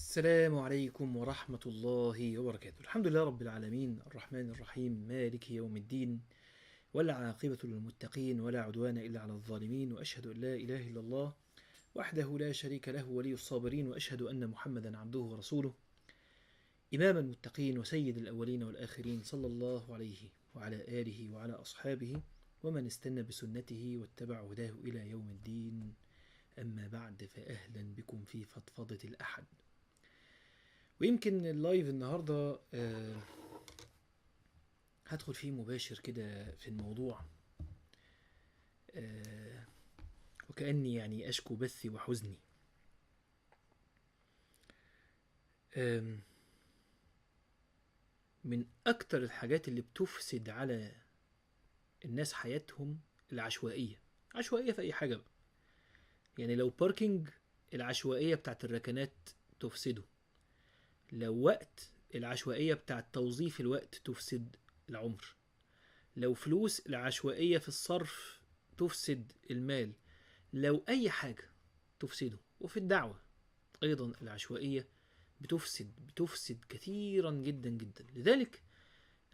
السلام عليكم ورحمة الله وبركاته. الحمد لله رب العالمين الرحمن الرحيم مالك يوم الدين، والعاقبة للمتقين ولا عدوان إلا على الظالمين، وأشهد أن لا إله إلا الله وحده لا شريك له ولي الصابرين، وأشهد أن محمدا عبده ورسوله إمام المتقين وسيد الأولين والآخرين، صلى الله عليه وعلى آله وعلى أصحابه ومن استنى بسنته واتبع هداه إلى يوم الدين. أما بعد، فأهلا بكم في فضفضة الأحد. ويمكن اللايف النهاردة هدخل فيه مباشر كده في الموضوع، وكأني يعني أشكو بثي وحزني. من أكتر الحاجات اللي بتفسد على الناس حياتهم العشوائية. عشوائية في أي حاجة بقى، يعني لو باركينج، العشوائية بتاعت الركنات تفسده. لو وقت، العشوائية بتاعت توظيف الوقت تفسد العمر. لو فلوس، العشوائية في الصرف تفسد المال. لو أي حاجة تفسده. وفي الدعوة أيضا العشوائية بتفسد كثيرا جدا جدا. لذلك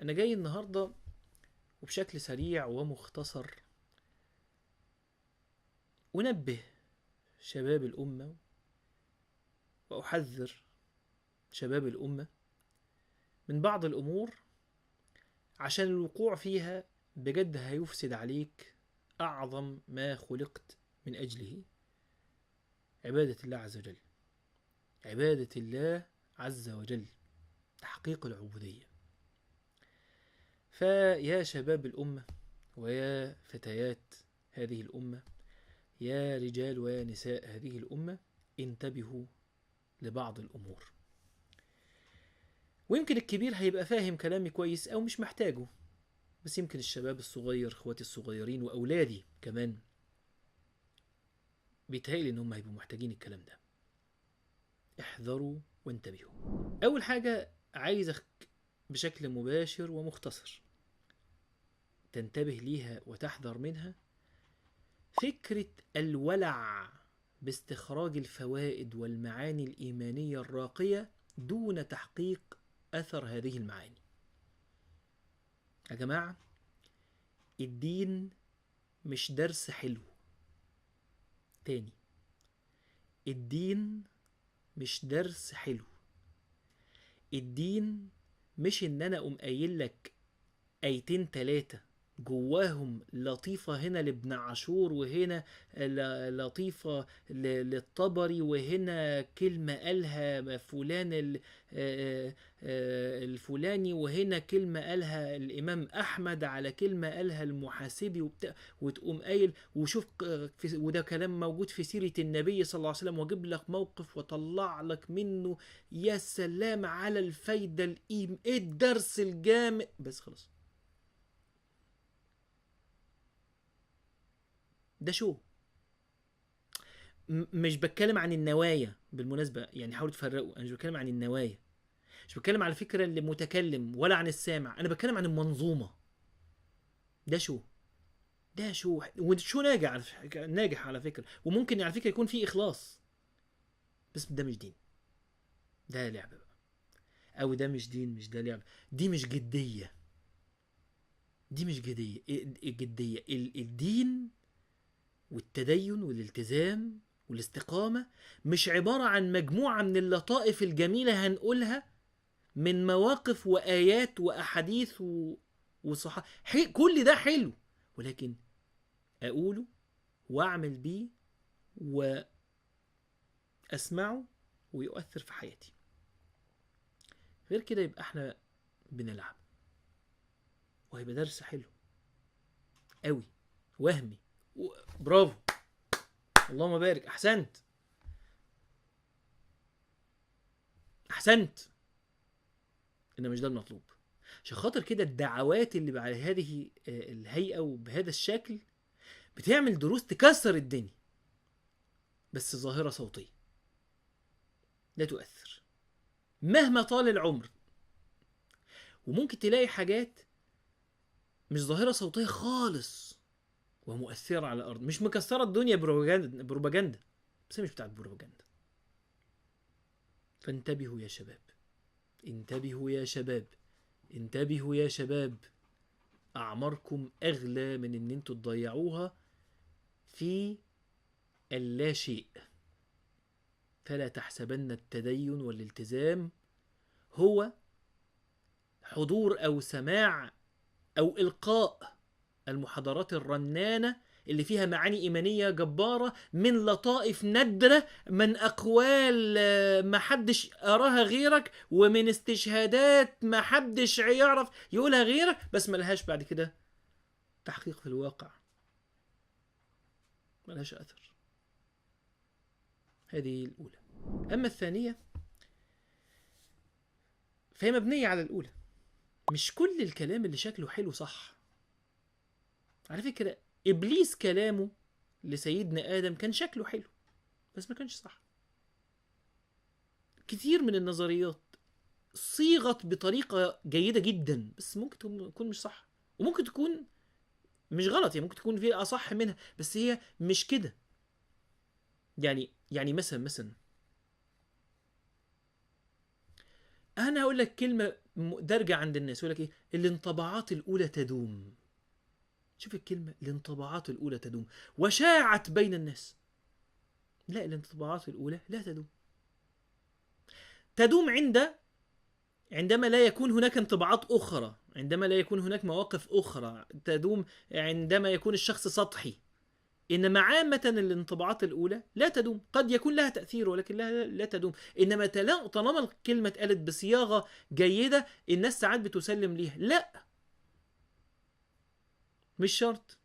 أنا جاي النهاردة وبشكل سريع ومختصر أنبه شباب الأمة وأحذر شباب الأمة من بعض الأمور، عشان الوقوع فيها بجد هيفسد عليك أعظم ما خلقت من أجله: عبادة الله عز وجل. عبادة الله عز وجل، تحقيق العبودية. فيا شباب الأمة ويا فتيات هذه الأمة، يا رجال ويا نساء هذه الأمة، انتبهوا لبعض الأمور. ويمكن الكبير هيبقى فاهم كلامي كويس أو مش محتاجه، بس يمكن الشباب الصغير، اخواتي الصغيرين وأولادي كمان، بيتهيألي إنهم هيبقوا محتاجين الكلام ده. احذروا وانتبهوا. أول حاجة عايزك بشكل مباشر ومختصر تنتبه ليها وتحذر منها: فكرة الولع باستخراج الفوائد والمعاني الإيمانية الراقية دون تحقيق أثر هذه المعاني. يا جماعة، الدين مش درس حلو. تاني، الدين مش درس حلو. الدين مش ان انا اقوم قايل لك ايتين تلاتة جواهم لطيفة هنا لابن عاشور، وهنا لطيفة للطبري، وهنا كلمة قالها فلان الفلاني، وهنا كلمة قالها الإمام أحمد على كلمة قالها المحاسبي وتقوم قايل وشوف وده كلام موجود في سيرة النبي صلى الله عليه وسلم، واجيب لك موقف وطلع لك منه. يا سلام على الفايدة ايه الدرس الجامع. بس خلاص، ده شو. مش بتكلم عن النوايا بالمناسبة، يعني حاولوا تفرقوا. انا مش بتكلم عن النوايا، مش بتكلم على فكرة اللي متكلم ولا عن السامع. انا بتكلم عن المنظومة. ده شو. ده شو وشو ناجح على فكرة، ناجح على فكرة، وممكن على فكرة يكون فيه إخلاص، بس ده مش دين، ده لعبة بقى. أو ده مش دين، مش ده لعبة. دي مش جدية. دي مش جدية. الجدية الدين والتدين والالتزام والاستقامة مش عبارة عن مجموعة من اللطائف الجميلة هنقولها من مواقف وآيات وأحاديث وصحة. كل ده حلو، ولكن أقوله وأعمل بيه وأسمعه ويؤثر في حياتي. غير كده يبقى احنا بنلعب، وهيبقى درس حلو قوي وهمي. برافو، اللهم بارك، أحسنت أحسنت. إنما مش ده المطلوب. عشان خاطر كده الدعوات اللي على هذه الهيئة وبهذا الشكل بتعمل دروس تكسر الدنيا، بس ظاهرة صوتية لا تؤثر مهما طال العمر. وممكن تلاقي حاجات مش ظاهرة صوتية خالص ومؤثرة على الأرض، مش مكسرة الدنيا بروباجندا، بس مش بتاعت بروباجندا. فانتبهوا يا شباب، انتبهوا يا شباب، انتبهوا يا شباب. أعماركم أغلى من إن انتوا تضيعوها في اللا شيء. فلا تحسبن التدين والالتزام هو حضور أو سماع أو إلقاء المحاضرات الرنانة اللي فيها معاني إيمانية جبارة من لطائف نادرة، من أقوال ما حدش أراها غيرك، ومن استشهادات ما حدش يعرف يقولها غيرك، بس ملهاش بعد كده تحقيق في الواقع، ملهاش أثر. هذه الأولى. أما الثانية فهي مبنية على الأولى. مش كل الكلام اللي شكله حلو صح. على فكرة إبليس كلامه لسيدنا آدم كان شكله حلو بس ما كانش صح. كتير من النظريات صيغت بطريقة جيدة جدا بس ممكن تكون مش صح، وممكن تكون مش غلط، يعني ممكن تكون في أصح منها بس هي مش كده. يعني مثلا أنا هقول لك كلمة دارجة عند الناس، يقول لك إيه؟ الانطباعات الأولى تدوم. شوف الكلمة، الانطباعات الأولى تدوم، وشاعت بين الناس. لا، الانطباعات الأولى لا تدوم. تدوم عندما لا يكون هناك انطباعات أخرى، عندما لا يكون هناك مواقف أخرى. تدوم عندما يكون الشخص سطحي. إنما عامة الانطباعات الأولى لا تدوم. قد يكون لها تأثير ولكن لا تدوم. إنما طالما الكلمة اتقالت بصياغة جيدة الناس ساعات بتسلم ليها. لا، مش شرط.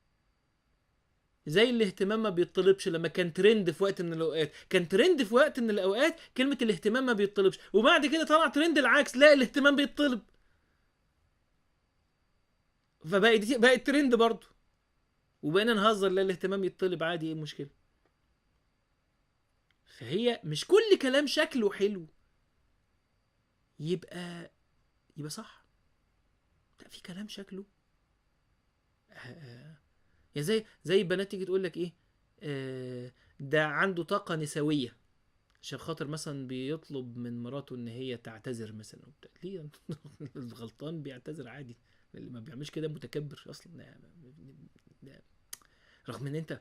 زي الاهتمام ما بيطلبش، لما كان ترند في وقت من الأوقات، كان ترند في وقت من الأوقات كلمة الاهتمام ما بيطلبش، وبعد كده طلع ترند العكس، لا الاهتمام بيطلب، بقت ترند برضه، وبقينا نهزر لا الاهتمام يطلب عادي، ايه المشكلة؟ فهي مش كل كلام شكله حلو يبقى صح. لا، في كلام شكله يا زي بنات تيجي تقول لك ايه، ده عنده طاقة نسوية عشان خاطر مثلا بيطلب من مراته ان هي تعتذر مثلا وبتاع. ليه؟ الغلطان بيعتذر عادي، اللي ما بيعملش كده متكبر اصلا. لا. رغم ان انت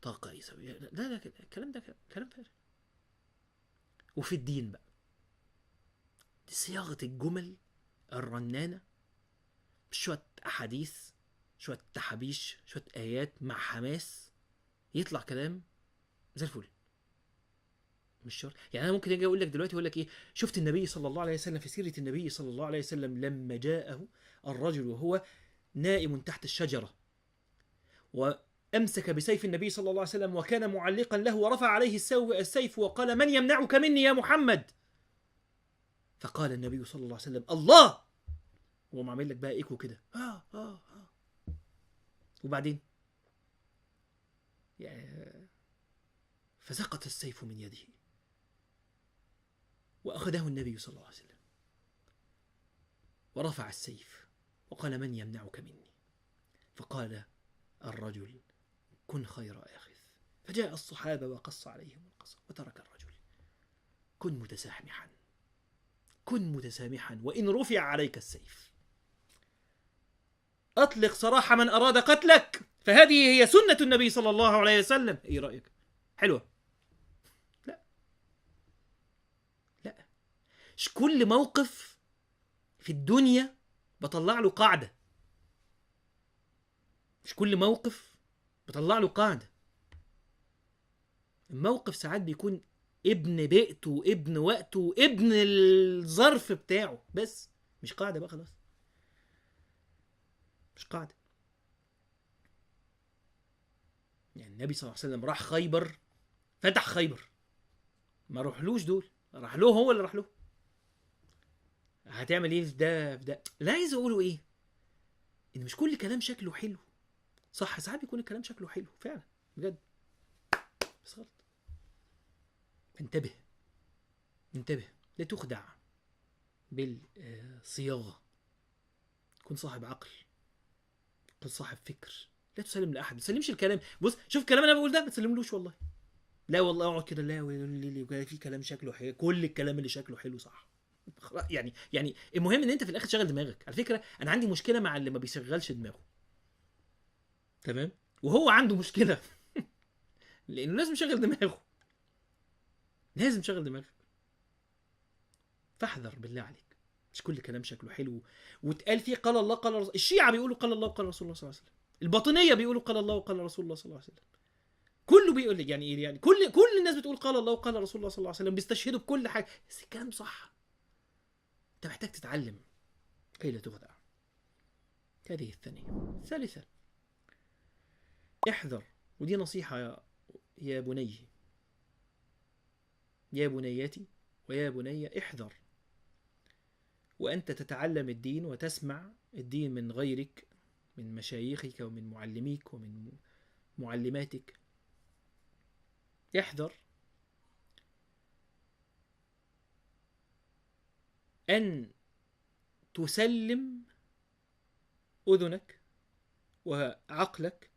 طاقة نسوية، لا الكلام ده كلام فارغ. وفي الدين بقى صياغة الجمل الرنانة، شوية أحاديث، شوية تحابيش، شوية آيات مع حماس، يطلع كلام زي الفل. مش شرط. يعني أنا ممكن أجي أقول لك دلوقتي، أقول لك إيه، شفت النبي صلى الله عليه وسلم في سيرة النبي صلى الله عليه وسلم لما جاءه الرجل وهو نائم تحت الشجرة، وأمسك بسيف النبي صلى الله عليه وسلم وكان معلقا له، ورفع عليه السيف وقال: من يمنعك مني يا محمد؟ فقال النبي صلى الله عليه وسلم: الله. وهم عامل لك بقى ايكو كده، وبعدين فسقط السيف من يده، وأخذه النبي صلى الله عليه وسلم ورفع السيف وقال: من يمنعك مني؟ فقال الرجل: كن خير آخذ. فجاء الصحابة وقص عليهم القصة وترك الرجل. كن متسامحا، كن متسامحا وإن رفع عليك السيف. أطلق سراح من أراد قتلك، فهذه هي سنة النبي صلى الله عليه وسلم. إيه رأيك؟ حلوة؟ لا، مش كل موقف في الدنيا بطلع له قاعدة. مش كل موقف بطلع له قاعدة. الموقف ساعات بيكون ابن بيئته، ابن وقته، ابن الظرف بتاعه، بس مش قاعدة بقى خلاص. مش قاعدة. يعني النبي صلى الله عليه وسلم راح خيبر، فتح خيبر، ما روحلوش دول، راح له هو اللي راح له. هتعمل ايه في ده في ده؟ لا، عايز اقوله ايه، ان مش كل كلام شكله حلو صح. ساعات بيكون الكلام شكله حلو فعلا بجد بس غلط. انتبه، انتبه، لا تخدع بالصياغة. كن صاحب عقل، كن صاحب فكر، لا تسلم لاحد. ما تسلمش الكلام. بص، شوف الكلام اللي انا بقول ده ما تسلملوش والله. لا والله اقعد كده، لا اللي في كلام شكله حلو، كل الكلام اللي شكله حلو صح. يعني المهم ان انت في الاخر تشغل دماغك. على فكره انا عندي مشكله مع اللي ما بيشغلش دماغه، تمام، وهو عنده مشكله لانه لازم يشغل دماغه، لازم تشغل دماغك. فاحذر بالله عليك، مش كل كلام شكله حلو واتقال فيه قال الله قال رسول. الشيعة بيقولوا قال الله وقال رسول الله صلى الله عليه وسلم، الباطنية بيقولوا قال الله وقال رسول الله صلى الله عليه وسلم، كله بيقول لك يعني ايه، يعني كل الناس بتقول قال الله وقال رسول الله صلى الله عليه وسلم، بيستشهدوا بكل حاجة، بس الكلام صح. انت محتاج تتعلم كي لا تخدع. هذه الثانية. الثالثة، احذر، ودي نصيحة يا بني، يا بنيتي ويا بني، احذر وأنت تتعلم الدين وتسمع الدين من غيرك، من مشايخك ومن معلميك ومن معلماتك. احذر أن تسلم أذنك وعقلك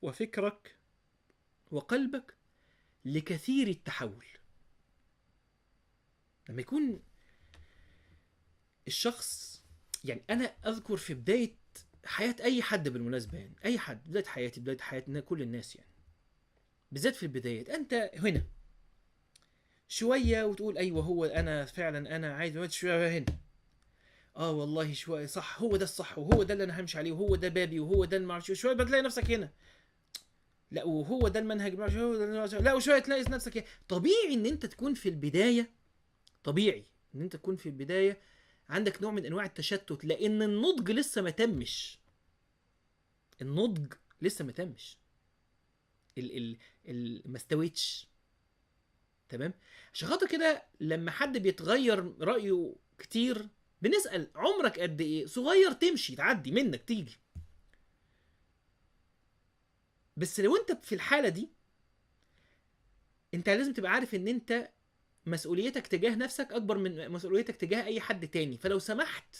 وفكرك وقلبك لكثير التحول. لما يكون الشخص، يعني أنا أذكر في بداية حياة أي حد بالمناسبة، يعني أي حد بداية حياتي، بداية حياة كل الناس، يعني بالذات في البدايات، أنت هنا شوية وتقول أيوة هو أنا فعلا أنا عايز شوية هنا، والله شوية صح، هو ده الصح وهو ده اللي أنا همشي عليه وهو ده بابي وهو ده المعرفش، شوية بتلاقي نفسك هنا لا وهو ده المنهج، هو ده لا، وشوية تلاقي نفسك هنا. طبيعي إن أنت تكون في البداية، طبيعي إن أنت تكون في البداية عندك نوع من أنواع التشتت، لأن النضج لسه ما تمش، النضج لسه ما تمش، ما استويتش، تمام. عشان خاطر كده لما حد بيتغير رأيه كتير بنسأل عمرك قد ايه؟ صغير تمشي تعدي منك تيجي. بس لو انت في الحالة دي انت لازم تبقى عارف ان انت مسؤوليتك تجاه نفسك اكبر من مسؤوليتك تجاه اي حد تاني. فلو سمحت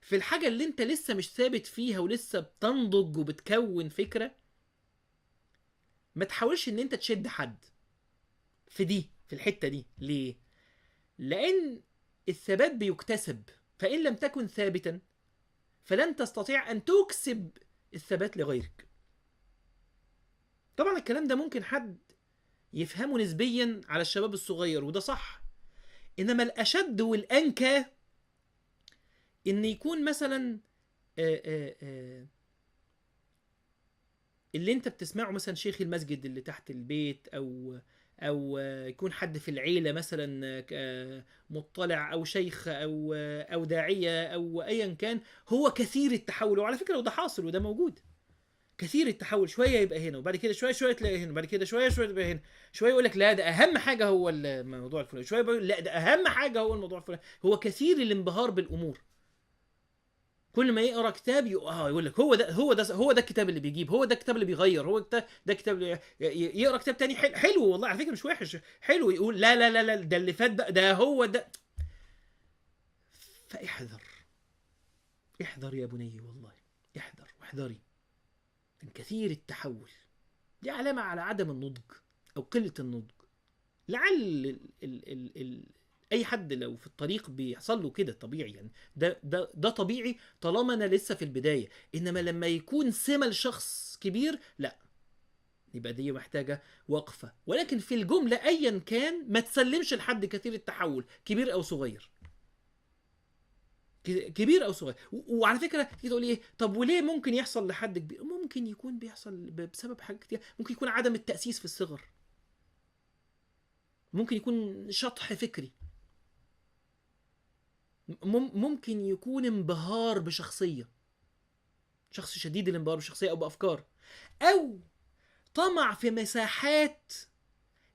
في الحاجة اللي انت لسه مش ثابت فيها ولسه بتنضج وبتكون فكرة، ما تحاولش ان انت تشد حد في الحتة دي. ليه؟ لان الثبات بيكتسب، فإن لم تكن ثابتا فلن تستطيع أن تكسب الثبات لغيرك. طبعا الكلام ده ممكن حد يفهمه نسبيا على الشباب الصغير وده صح، إنما الأشد والأنكى إن يكون مثلا اللي انت بتسمعه مثلا شيخ المسجد اللي تحت البيت، او يكون حد في العيله مثلا مطلع، او شيخ، او داعيه، او ايا كان، هو كثير التحول. وعلى فكره وده حاصل وده موجود، كثير التحول، شويه يبقى هنا وبعد كده شويه تلاقي هنا، بعد كده شويه تبقى هنا، شويه يقول لك لا ده اهم حاجه هو الموضوع الفلاني، شويه يقول لا ده اهم حاجه هو الموضوع الفلاني. هو كثير الانبهار بالامور، كل ما يقرا كتاب يقول لك هو ده الكتاب اللي بيجيب، هو ده الكتاب اللي بيغير، هو ده الكتاب اللي يقرا كتاب تاني حلو والله على فكره مش وحش، حلو، يقول لا لا لا لا ده اللي فات ده هو ده. فاحذر، احذر يا بني والله، احذر واحذري من كثير التحول. دي علامه على عدم النضج او قله النضج. لعل اي حد لو في الطريق بيحصل له كده طبيعي، يعني ده طبيعي طالما انا لسه في البدايه. انما لما يكون سمة لشخص كبير لا، يبقى دي محتاجه وقفه. ولكن في الجمله ايا كان ما تسلمش لحد كثير التحول، كبير او صغير، كبير او صغير. وعلى فكره تيجي تقول ايه، طب وليه ممكن يحصل لحد كبير؟ ممكن يكون بيحصل بسبب حاجات كتير، ممكن يكون عدم التاسيس في الصغر، ممكن يكون شطح فكري، ممكن يكون انبهار بشخصية، شخص شديد الانبهار بشخصية أو بأفكار، أو طمع في مساحات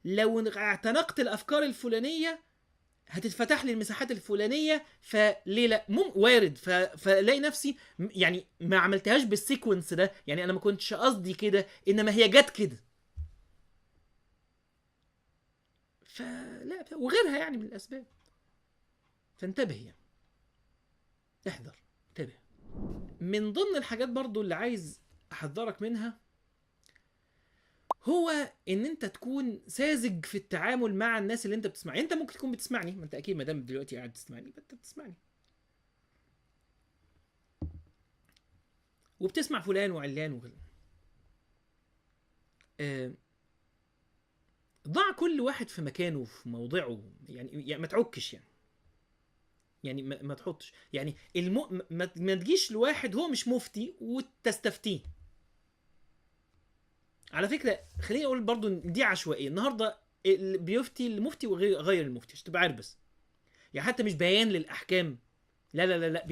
لو اعتنقت الأفكار الفلانية هتتفتح لي المساحات الفلانية، فليه لا، وارد. فلاقي نفسي يعني ما عملتهاش بالسيكونس ده، يعني أنا ما كنتش قصدي كده إنما هي جت كده. فلا، وغيرها يعني من الأسباب. فانتبه يعني، احذر، انتبه. من ضمن الحاجات برضو اللي عايز احذرك منها هو ان انت تكون ساذج في التعامل مع الناس اللي انت بتسمعني. انت ممكن تكون بتسمعني، ما انت اكيد ما دام دلوقتي قاعد بتسمعني فانت بتسمعني، وبتسمع فلان وعلان وكده. آه، ضع كل واحد في مكانه في موضعه، يعني ما تعكش يعني ما تحطش يعني ما تجيش لواحد هو مش مفتي وتستفتيه. على فكره خليني اقول برضو إن دي عشوائيه النهارده، اللي بيفتي المفتي وغير المفتي عشان تبقى عارف بس. يعني حتى مش بيان للاحكام، لا لا لا لا،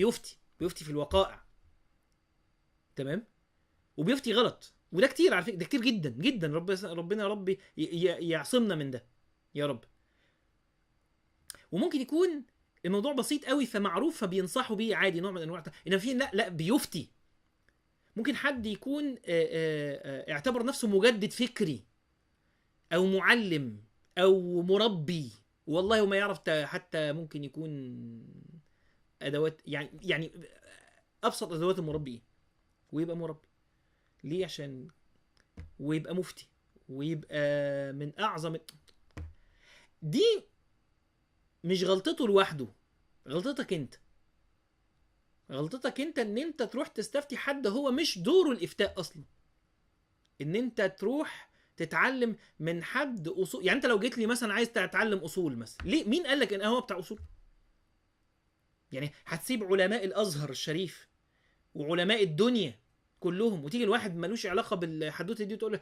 بيفتي في الوقائع. تمام. وبيفتي غلط، وده كتير على فكره، ده كتير جدا جدا. ربنا يا رب يعصمنا من ده يا رب. وممكن يكون الموضوع بسيط قوي فمعروف فبينصحوا بيه عادي، نوع من انواع، انما في لا لا بيفتي. ممكن حد يكون اعتبر نفسه مجدد فكري او معلم او مربي، والله وما يعرف حتى ممكن يكون ادوات، يعني ابسط ادوات المربي ايه، ويبقى مربي ليه؟ عشان ويبقى مفتي ويبقى من اعظم. دي مش غلطته لوحده، غلطتك انت. غلطتك انت ان انت تروح تستفتي حد هو مش دوره الافتاء اصلا. ان انت تروح تتعلم من حد اصول. يعني انت لو جيت لي مثلا عايز تتعلم اصول مثلا، ليه؟ مين قال لك ان هو بتاع اصول؟ يعني هتسيب علماء الازهر الشريف وعلماء الدنيا كلهم وتيجي الواحد ملوش علاقه بالحدوته دي وتقول له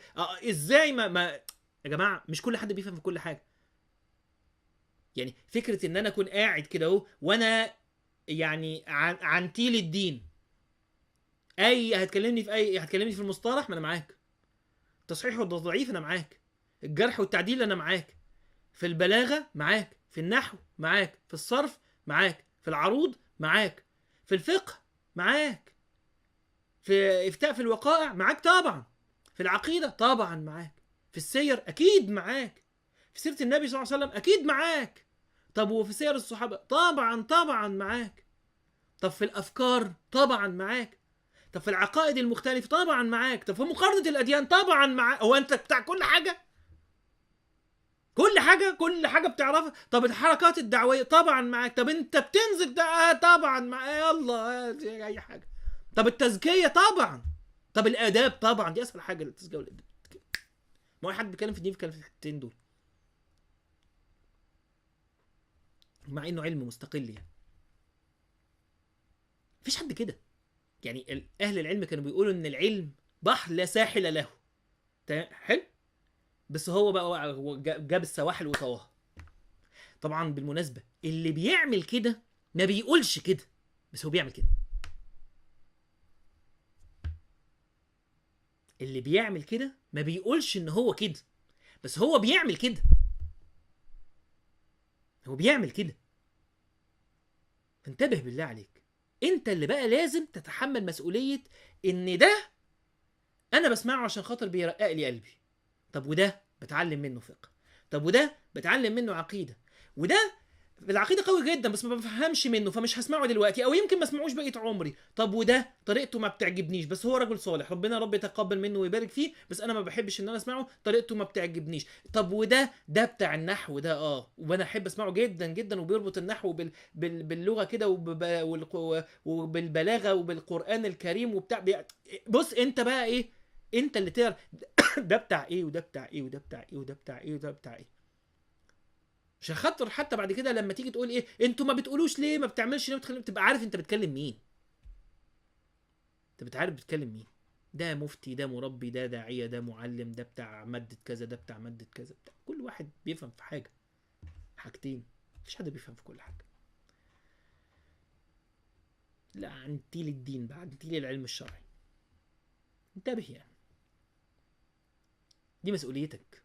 ازاي ما يا جماعه مش كل حد بيفهم في كل حاجه. يعني فكره ان انا اكون قاعد كده اهو وانا يعني عن تيل الدين، هتكلمني في المصطلح، ما انا معاك. تصحيح والتضعيف انا معاك. الجرح والتعديل انا معاك. في البلاغه معاك. في النحو معاك. في الصرف معاك. في العروض معاك. في الفقه معاك. في افتاء في الوقائع معاك طبعا. في العقيده طبعا معاك. في السير اكيد معاك. في سيره النبي صلى الله عليه وسلم اكيد معاك. طب وفي سير الصحابه طبعا معاك. طب في الافكار طبعا معاك. طب في العقائد المختلفه طبعا معاك. طب في مقارنه الاديان طبعا معاك. هو انت بتاع كل حاجه؟ كل حاجه بتعرفها. طب الحركات الدعويه طبعا معاك. طب انت بتنزل ده طبعا يلا اي حاجه. طب التزكيه طبعا. طب الاداب طبعا، دي اسهل حاجه التزكيه والاداب. ما هو حد بيتكلم في الدين بيتكلم في الحتتين دول، مع انه علم مستقل يعني. مفيش حد كده. يعني اهل العلم كانوا بيقولوا ان العلم بحر لا ساحل له. حلو. بس هو بقى جاب السواحل وطواها. طبعا بالمناسبه اللي بيعمل كده ما بيقولش كده، بس هو بيعمل كده. اللي بيعمل كده ما بيقولش ان هو كده، بس هو بيعمل كده. هو بيعمل كده. فانتبه بالله عليك. انت اللي بقى لازم تتحمل مسؤوليه ان ده انا بسمعه عشان خاطر بيرقق لي قلبي. طب وده بتعلم منه فقه. طب وده بتعلم منه عقيده. وده العقيده قوي جدا بس ما بفهمش منه فمش هسمعه دلوقتي، او يمكن ما اسمعوش بقيه عمري. طب وده طريقته ما بتعجبنيش بس هو رجل صالح ربنا رب يتقبل منه ويبارك فيه، بس انا ما بحبش ان انا اسمعه طريقته ما بتعجبنيش. طب وده بتاع النحو ده وانا احب اسمعه جدا جدا وبيربط النحو باللغه كده وبالبلاغه وبالقران الكريم وبتاع بص انت بقى ايه؟ انت اللي تعرف ده بتاع ايه وده بتاع ايه وده بتاع ايه وده بتاع ايه وده بتاع ايه. عشان خاطر حتى بعد كده لما تيجي تقول ايه انتوا ما بتقولوش ليه، ما بتعملش ليه، تبقى عارف انت بتكلم مين. انت بتعرف بتكلم مين. ده مفتي، ده مربي، ده داعيه، ده معلم، ده بتاع ماده كذا، ده بتاع ماده كذا، بتاع كل واحد بيفهم في حاجه حاجتين. مفيش حد بيفهم في كل حاجه. لا عن تيل الدين بقى، عن تيل العلم الشرعي. انتبه يعني، دي مسؤوليتك.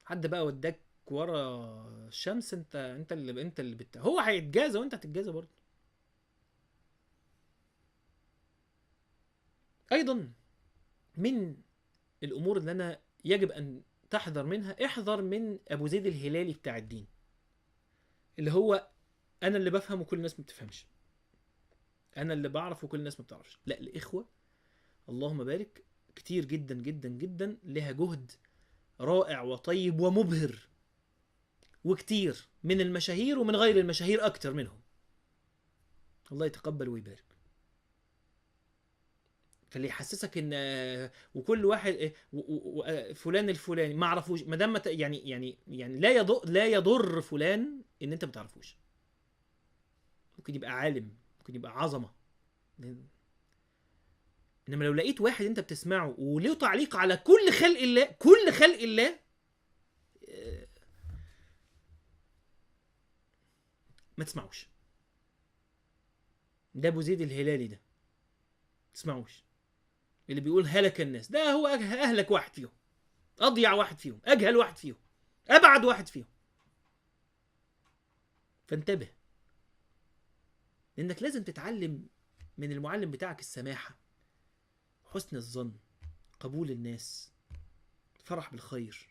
حد بقى وداك ورا الشمس، انت اللي هو هيتجازى وانت هتتجازى برضه. ايضا من الامور اللي انا يجب ان تحذر منها، احذر من ابو زيد الهلالي بتاع الدين، اللي هو انا اللي بفهم وكل الناس ما بتفهمش، انا اللي بعرف وكل الناس ما بتعرفش. لا الاخوه اللهم بارك كتير جدا جدا جدا لها جهد رائع وطيب ومبهر، وكتير من المشاهير ومن غير المشاهير أكتر منهم. الله يتقبل ويبارك. فاللي يحسسك ان وكل واحد فلان الفلاني ما اعرفوش، ما دام يعني لا يضر فلان ان انت ما تعرفوش. ممكن يبقى عالم، ممكن يبقى عظمه، انما لو لقيت واحد انت بتسمعه وله تعليق على كل خلق الله، كل خلق الله، ما تسمعوش. ده ابو زيد الهلالي ده، ما تسمعوش. اللي بيقول هلك الناس ده هو اهلك واحد فيهم، اضيع واحد فيهم، اجهل واحد فيهم، ابعد واحد فيهم. فانتبه، لانك لازم تتعلم من المعلم بتاعك السماحه، حسن الظن، قبول الناس، فرح بالخير.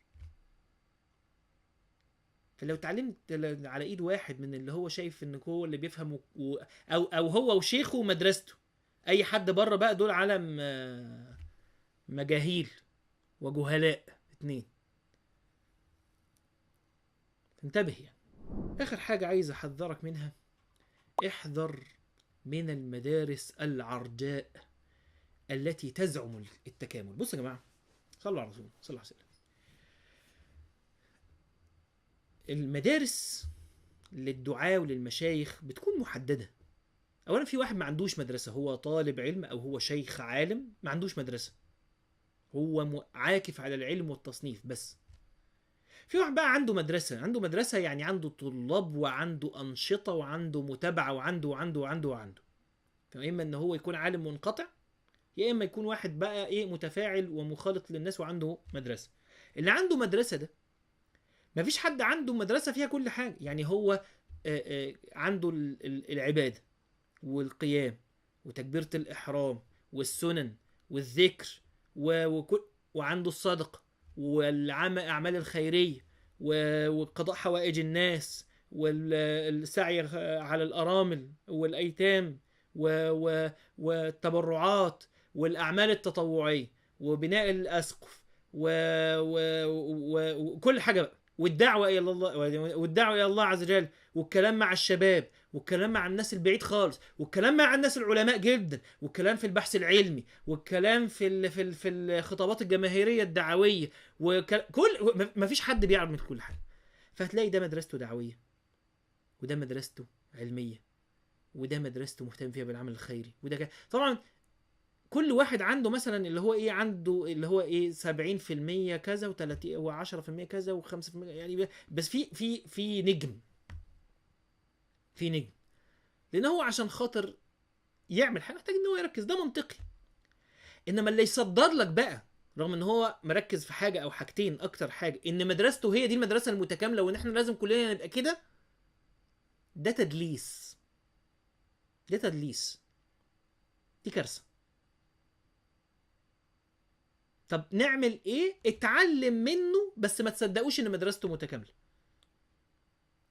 فلو اتعلمت على ايد واحد من اللي هو شايف ان هو اللي بيفهم او هو وشيخه ومدرسته، اي حد بره بقى دول عالم مجاهيل وجهلاء اتنين. انتبه يعني. اخر حاجة عايز احذرك منها، احذر من المدارس العرجاء التي تزعم التكامل. بصوا يا جماعة، صلوا على الرسول صلى الله عليه وسلم. المدارس للدعاة وللمشايخ بتكون محددة. اولا في واحد ما عندوش مدرسة، هو طالب علم او هو شيخ عالم ما عندوش مدرسة، هو عاكف على العلم والتصنيف بس. في واحد بقى عنده مدرسة يعني عنده طلاب وعنده أنشطة وعنده متابعة وعنده. فإما إن هو يكون عالم منقطع، يا إما يكون واحد بقى إيه متفاعل ومخالط للناس وعنده مدرسة. اللي عنده مدرسة ده مفيش حد عنده مدرسة فيها كل حاجة. يعني هو عنده العبادة والقيام وتكبيرة الإحرام والسنن والذكر وعنده الصدقة والأعمال الخيرية وقضاء حوائج الناس والسعي على الأرامل والأيتام والتبرعات والأعمال التطوعية وبناء الأسقف وكل حاجة بقى، والدعوة إلى الله عز وجل، والكلام مع الشباب، والكلام مع الناس البعيد خالص، والكلام مع الناس العلماء جدا، والكلام في البحث العلمي، والكلام في الخطابات الجماهيرية الدعوية، كل ما فيش حد بيعرف من كل حاجة. فهتلاقي ده مدرسته دعوية، وده مدرسته علمية، وده مدرسته مهتم فيها بالعمل الخيري، وده طبعا كل واحد عنده مثلا اللي هو ايه، عنده اللي هو ايه 70% كذا و30 و10% كذا و5% يعني. بس في نجم، لان هو عشان خاطر يعمل حاجه محتاج ان هو يركز، ده منطقي. انما اللي يصدر لك بقى رغم ان هو مركز في حاجه او حاجتين، اكتر حاجه ان مدرسته هي دي المدرسه المتكامله وان احنا لازم كلنا نبقى كده، ده تدليس، دي كارثه. طب نعمل ايه؟ اتعلم منه، بس ما تصدقوش ان مدرسته متكامله.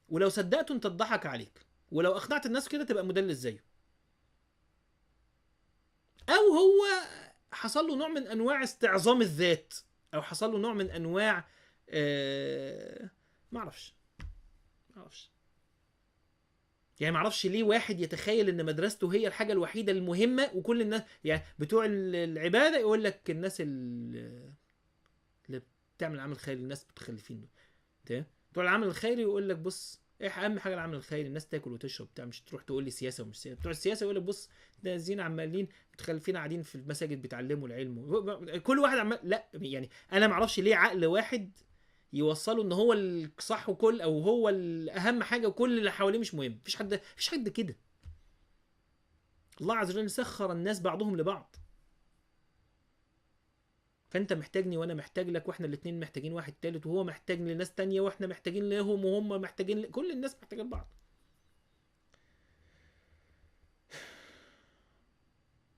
ولو صدقته انت تضحك عليك، ولو اقنعت الناس كده تبقى مدلس زيه، او هو حصل له نوع من انواع استعظام الذات، او حصل له نوع من انواع ما اعرفش يعني ما اعرفش ليه واحد يتخيل ان مدرسته هي الحاجه الوحيده المهمه، وكل الناس يعني بتوع العباده يقول لك الناس اللي بتعمل عمل خيري، الناس متخلفين دول. بتوع العمل الخيري يقول لك بص ايه اهم حاجه العمل الخيري، الناس تاكل وتشرب بتاع، مش تروح تقول لي سياسه ومش سياسه. بتوع السياسه يقول لك بص ده زين عمالين متخلفين قاعدين في المساجد بيتعلموا العلم، كل واحد عمال. لا يعني انا ما اعرفش ليه عقل واحد يوصله ان هو الصح وكل، او هو الاهم حاجه وكل اللي حواليه مش مهم. مفيش حد كده. الله عز وجل سخر الناس بعضهم لبعض، فانت محتاجني وانا محتاج لك، واحنا الاثنين محتاجين واحد تالت، وهو محتاج لناس تانية واحنا محتاجين لهم، وهم محتاجين كل الناس محتاجه لبعض.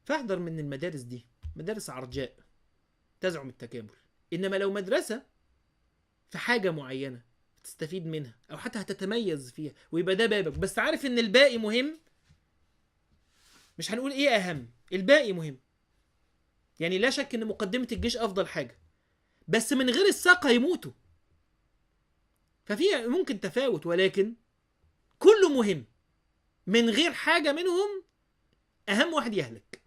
فاحذر من المدارس دي، مدارس عرجاء تزعم التكامل. انما لو مدرسه في حاجه معينه تستفيد منها او حتى هتتميز فيها ويبقى ده بابك، بس عارف ان الباقي مهم، مش هنقول ايه اهم، الباقي مهم، يعني لا شك ان مقدمة الجيش افضل حاجة، بس من غير الساقة يموتوا. ففي ممكن تفاوت، ولكن كله مهم. من غير حاجة منهم اهم واحد يهلك.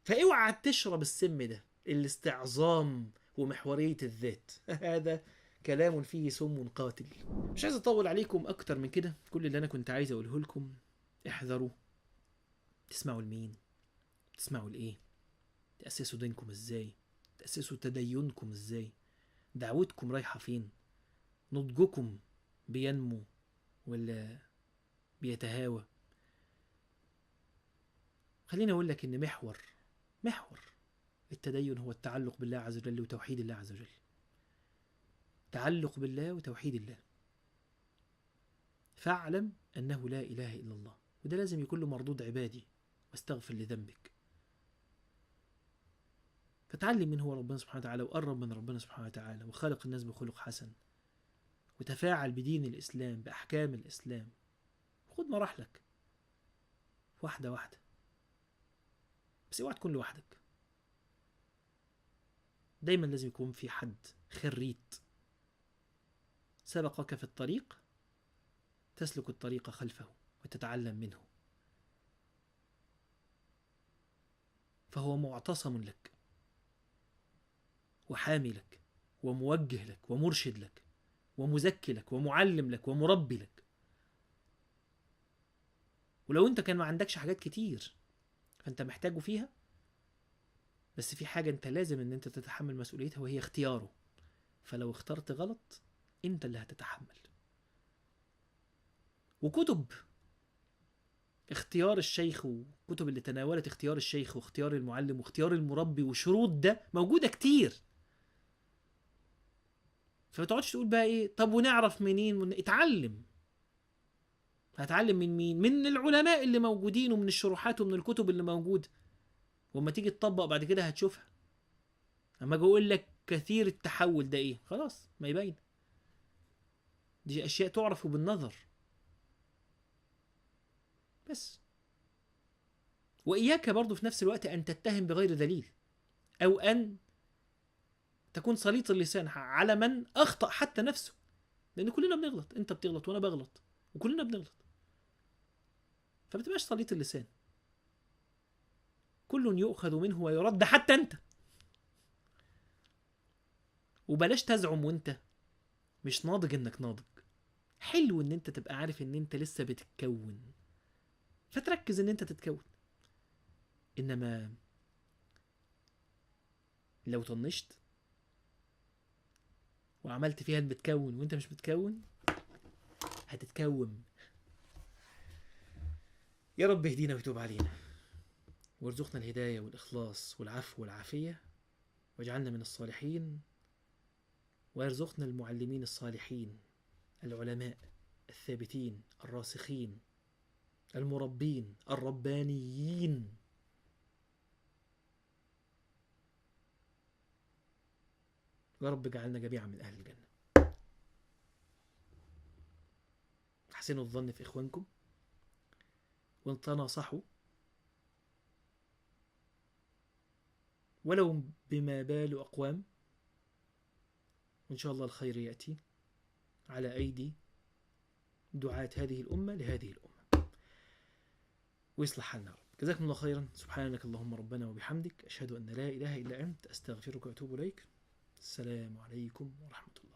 فاوعى تشرب السم ده، الاستعظام ومحورية الذات. هذا كلام فيه سم قاتل. مش عايز اطول عليكم اكتر من كده. كل اللي انا كنت عايز اقوله لكم، احذروا. تسمعوا لمين؟ تسمعوا لايه؟ تأسسوا دينكم ازاي؟ تأسسوا تدينكم ازاي؟ دعوتكم رايحة فين؟ نضجكم بينمو ولا بيتهاوى؟ خليني اقول لك ان محور التدين هو التعلق بالله عز وجل وتوحيد الله عز وجل. تعلق بالله وتوحيد الله. فاعلم انه لا اله الا الله، وده لازم يكون له مردود عبادي. واستغفر لذنبك. فتعلم من هو ربنا سبحانه وتعالى، وقرب من ربنا سبحانه وتعالى، وخالق الناس بخلق حسن، وتفاعل بدين الإسلام، بأحكام الإسلام. خد مراحلك واحدة واحدة، بس اوعى تكون لوحدك. دايما لازم يكون في حد خريت سبقك في الطريق، تسلك الطريق خلفه وتتعلم منه، فهو معتصم لك وحامي لك وموجه لك ومرشد لك ومزكي لك ومعلم لك ومربي لك. ولو انت كان ما عندكش حاجات كتير فانت محتاجه فيها، بس في حاجة انت لازم ان انت تتحمل مسؤوليتها، وهي اختياره. فلو اخترت غلط انت اللي هتتحمل. وكتب اختيار الشيخ، وكتب اللي تناولت اختيار الشيخ واختيار المعلم واختيار المربي وشروط ده موجودة كتير. فما تقعدش تقول بقى ايه، طب ونعرف منين؟ اتعلم. هتعلم من مين؟ من العلماء اللي موجودين، ومن الشروحات ومن الكتب اللي موجودة. وما تيجي تطبق بعد كده هتشوفها. اما اجي اقول لك كثير التحول ده ايه، خلاص ما يبين. دي اشياء تعرف بالنظر بس. واياك برضو في نفس الوقت ان تتهم بغير دليل، او ان تكون سليط اللسان على من اخطأ حتى نفسه. لان كلنا بنغلط، انت بتغلط وانا بغلط وكلنا بنغلط. فما تبقاش سليط اللسان. كل يؤخذ منه ويرد حتى انت. وبلاش تزعم وانت مش ناضج انك ناضج. حلو ان انت تبقى عارف ان انت لسه بتتكون، فتركز ان انت تتكون. انما لو طنشت وعملت فيها بتكون وانت مش بتكون، هتتكون. يا رب اهدينا وتوب علينا، وارزقنا الهداية والإخلاص والعفو والعافية، واجعلنا من الصالحين، ويرزقنا المعلمين الصالحين، العلماء الثابتين الراسخين، المربين الربانيين. يا رب اجعلنا جميعا من أهل الجنة. احسنوا الظن في إخوانكم، وتناصحوا، ولو بما بال أقوام، وإن شاء الله الخير يأتي على أيدي دعاة هذه الأمة لهذه الأمة، ويصلح حالنا. جزاكم الله خيرا. سبحانك اللهم ربنا وبحمدك، أشهد أن لا إله إلا أنت، أستغفرك وأتوب إليك. السلام عليكم ورحمة الله.